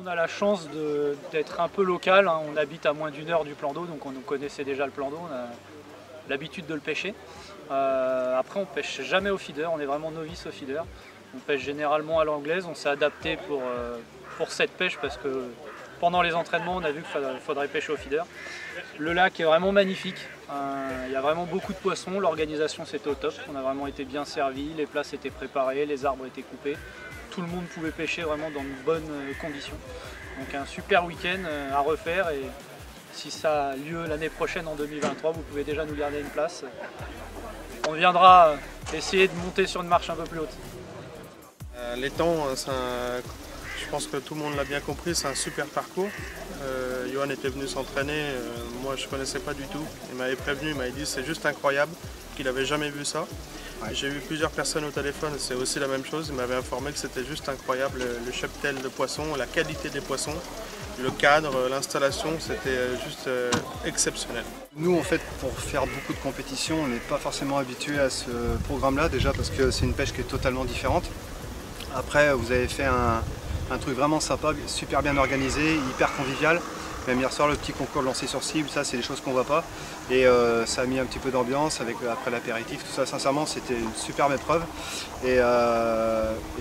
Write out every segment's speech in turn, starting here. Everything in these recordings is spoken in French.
On a la chance d'être un peu local, hein. On habite à moins d'1 heure du plan d'eau, donc on connaissait déjà le plan d'eau, on a l'habitude de le pêcher. Après on pêche jamais au feeder, on est vraiment novice au feeder. On pêche généralement à l'anglaise, on s'est adapté pour cette pêche parce que pendant les entraînements on a vu qu'il faudrait pêcher au feeder. Le lac est vraiment magnifique, il y a vraiment beaucoup de poissons, l'organisation c'était au top, on a vraiment été bien servi, les places étaient préparées, les arbres étaient coupés. Tout le monde pouvait pêcher vraiment dans de bonnes conditions. Donc un super week-end à refaire et si ça a lieu l'année prochaine en 2023, vous pouvez déjà nous garder une place. On viendra essayer de monter sur une marche un peu plus haute. L'étang, je pense que tout le monde l'a bien compris, c'est un super parcours. Johan était venu s'entraîner, moi je ne connaissais pas du tout. Il m'avait prévenu, il m'avait dit c'est juste incroyable, qu'il n'avait jamais vu ça. Ouais. J'ai eu plusieurs personnes au téléphone, c'est aussi la même chose. Ils m'avaient informé que c'était juste incroyable, le cheptel de poissons, la qualité des poissons, le cadre, l'installation, c'était juste exceptionnel. Nous en fait, pour faire beaucoup de compétitions, on n'est pas forcément habitué à ce programme-là, déjà parce que c'est une pêche qui est totalement différente. Après, vous avez fait un truc vraiment sympa, super bien organisé, hyper convivial. Même hier soir, le petit concours de lancer sur cible, ça c'est des choses qu'on voit pas. Et ça a mis un petit peu d'ambiance avec après l'apéritif, tout ça. Sincèrement, c'était une superbe épreuve. Et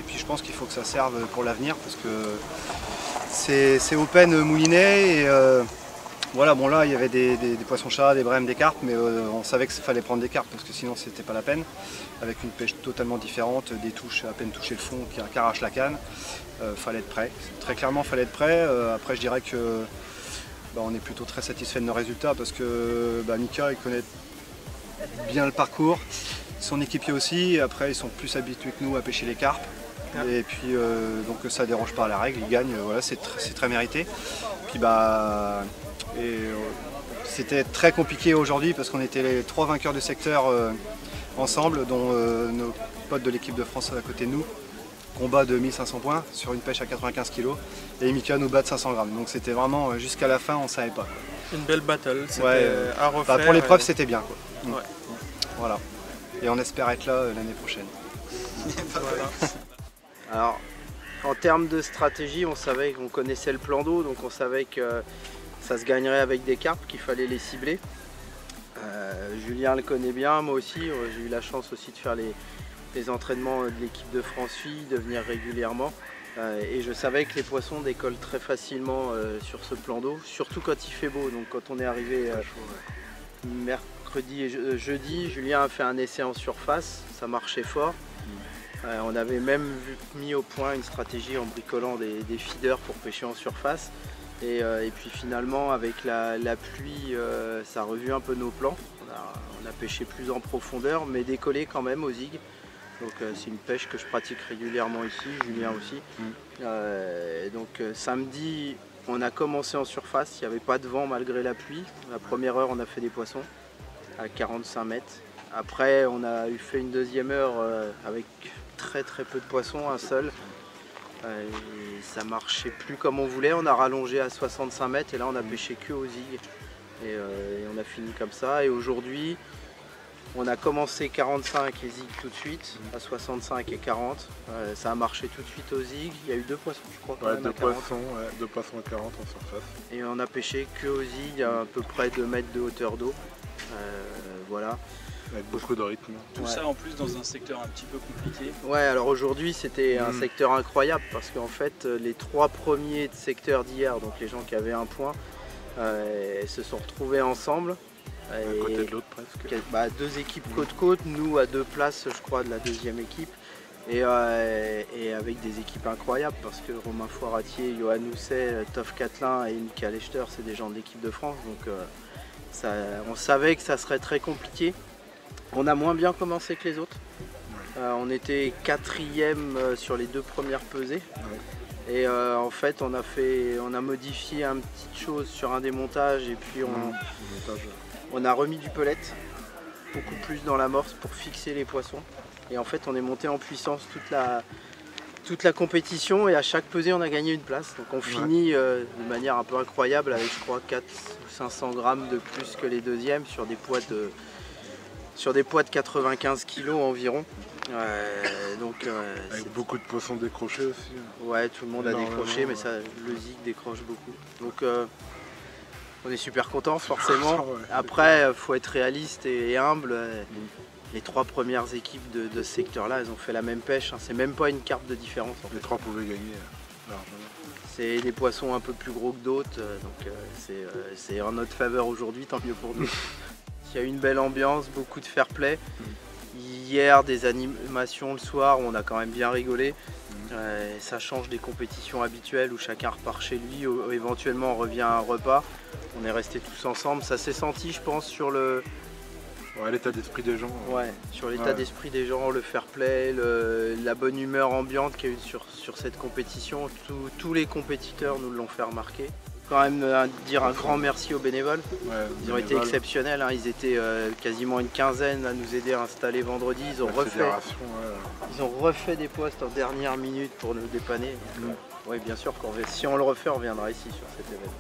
puis je pense qu'il faut que ça serve pour l'avenir parce que c'est open moulinet. Et voilà, bon là il y avait des poissons-chats, des brèmes, des carpes, mais on savait qu'il fallait prendre des carpes parce que sinon c'était pas la peine. Avec une pêche totalement différente, des touches à peine toucher le fond qui arrachent la canne. Fallait être prêt. Très clairement, fallait être prêt. Après, je dirais que on est plutôt très satisfait de nos résultats parce que Mika il connaît bien le parcours, son équipier aussi. Après, ils sont plus habitués que nous à pêcher les carpes. Et puis donc ça ne dérange pas à la règle, ils gagnent, voilà, c'est très mérité. Puis c'était très compliqué aujourd'hui parce qu'on était les 3 vainqueurs du secteur ensemble, dont nos potes de l'équipe de France à côté de nous. Combat de 1500 points sur une pêche à 95 kg et Mika nous bat de 500 grammes. Donc c'était vraiment jusqu'à la fin, on ne savait pas. Une belle battle, c'était ouais, à refaire. Pour l'épreuve, c'était bien, quoi. Ouais. Voilà. Et on espère être là l'année prochaine. Voilà. Alors, en termes de stratégie, on savait qu'on connaissait le plan d'eau, donc on savait que ça se gagnerait avec des carpes, qu'il fallait les cibler. Julien le connaît bien, moi aussi. J'ai eu la chance aussi de faire les entraînements de l'équipe de France Filles, de venir régulièrement. Et je savais que les poissons décollent très facilement sur ce plan d'eau, surtout quand il fait beau. Donc quand on est arrivé mercredi et jeudi, Julien a fait un essai en surface, ça marchait fort. On avait même mis au point une stratégie en bricolant des feeders pour pêcher en surface. Et puis finalement avec la pluie, ça a revu un peu nos plans. On a pêché plus en profondeur, mais décollé quand même au zig. Donc c'est une pêche que je pratique régulièrement ici, Julien aussi. Donc samedi, on a commencé en surface, il n'y avait pas de vent malgré la pluie. La première heure, on a fait des poissons à 45 mètres. Après, on a fait une deuxième heure avec très peu de poissons, un seul. Et ça marchait plus comme on voulait, on a rallongé à 65 mètres et là on a pêché que au zig. Et on a fini comme ça. Et aujourd'hui, on a commencé 45 et zig tout de suite, à 65 et 40. Ça a marché tout de suite au zig. Il y a eu 2 poissons, je crois. Ouais, 2 poissons à 40 en surface. Et on a pêché que au zig, à peu près 2 mètres de hauteur d'eau. Voilà. Avec beaucoup de rythme. Tout ça en plus dans un secteur un petit peu compliqué. Ouais, alors aujourd'hui c'était un secteur incroyable parce qu'en fait les 3 premiers de secteur d'hier, donc les gens qui avaient un point, se sont retrouvés ensemble. À côté de l'autre presque. 2 équipes côte-côte, nous à 2 places je crois de la deuxième équipe. Et avec des équipes incroyables parce que Romain Foiratier, Johan Housset, Toff Catelin et Mika Lechter, c'est des gens de l'équipe de France. Donc on savait que ça serait très compliqué. On a moins bien commencé que les autres. On était 4e sur les 2 premières pesées. Et en fait, on a modifié une petite chose sur un démontage et puis on a remis du pellet, beaucoup plus dans l'amorce pour fixer les poissons. Et en fait, on est monté en puissance toute la compétition et à chaque pesée, on a gagné une place. Donc on finit de manière un peu incroyable avec, je crois, 400 ou 500 grammes de plus que les deuxièmes sur des poids de 95 kg environ. Avec beaucoup de poissons décrochés aussi. Ouais, tout le monde a décroché, mais ça, le zig décroche beaucoup. Donc on est super content forcément. Après, il faut être réaliste et humble. Les 3 premières équipes de ce secteur-là, elles ont fait la même pêche. C'est même pas une carte de différence. En fait. Les 3 pouvaient gagner largement. C'est des poissons un peu plus gros que d'autres, donc c'est en notre faveur aujourd'hui, tant mieux pour nous. Il y a une belle ambiance, beaucoup de fair play. Hier, des animations le soir où on a quand même bien rigolé. Ça change des compétitions habituelles où chacun repart chez lui, ou éventuellement on revient à un repas. On est restés tous ensemble, ça s'est senti je pense sur le... Ouais, l'état d'esprit des gens. Ouais, sur l'état d'esprit des gens, le fair play, la bonne humeur ambiante qu'il y a eu sur cette compétition. Tous les compétiteurs nous l'ont fait remarquer. Quand même dire un grand merci aux bénévoles. Ouais, ils ont été exceptionnels, hein. Ils étaient quasiment une quinzaine à nous aider à installer vendredi. Ils ont refait des postes en dernière minute pour nous dépanner. Oui, bien sûr, si on le refait, on reviendra ici sur cet événement.